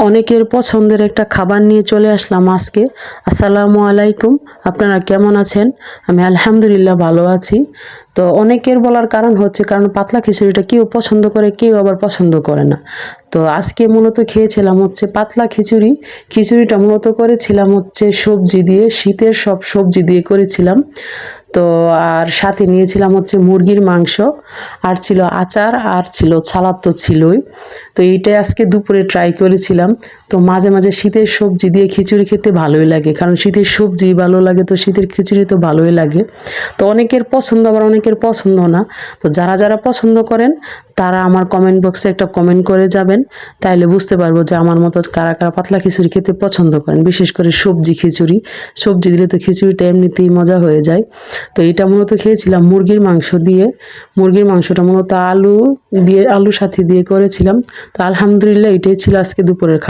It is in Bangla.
অনেকের পছন্দের একটা খাবার নিয়ে চলে আসলাম আজকে। আসসালামু আলাইকুম, আপনারা কেমন আছেন? আমি আলহামদুলিল্লাহ ভালো আছি। তো অনেকের বলার কারণ হচ্ছে কারণ পাতলা খিচুড়িটা কেউ পছন্দ করে, কেউ আবার পছন্দ করে না। তো আজকে মূলত খেয়েছিলাম হচ্ছে পাতলা খিচুড়ি। খিচুড়িটা মূলত করেছিলাম হচ্ছে সবজি দিয়ে, শীতের সব সবজি দিয়ে করেছিলাম। তো আর সাথে নিয়েছিলাম হচ্ছে মুরগির মাংস, আর ছিল আচার, আর ছিল সালাদ তো ছিলই। তো এইটাই আজকে দুপুরে ট্রাই করেছিলাম। তো মাঝে মাঝে শীতের সবজি দিয়ে খিচুড়ি খেতে ভালোই লাগে, কারণ শীতের সবজি ভালো লাগে, তো শীতের খিচুড়ি তো ভালোই লাগে। তো অনেকের পছন্দ, আবার অনেকের পছন্দ না। তো যারা যারা পছন্দ করেন তারা আমার কমেন্ট বক্সে একটা কমেন্ট করে যাবেন, তাইলে বুঝতে পারবো যে আমার মতো কারা কারা পাতলা খিচুড়ি খেতে পছন্দ করেন, বিশেষ করে সবজি খিচুড়ি। সবজি দিলে তো খিচুড়িটা এমনিতেই মজা হয়ে যায়। তো এটা মূলত খেয়েছিলাম মুরগির মাংস দিয়ে। মুরগির মাংসটা মূলত আলু দিয়ে, আলু সাথে দিয়ে করেছিলাম। তো আলহামদুলিল্লাহ এটাই ছিল আজকে দুপুরের খাবার।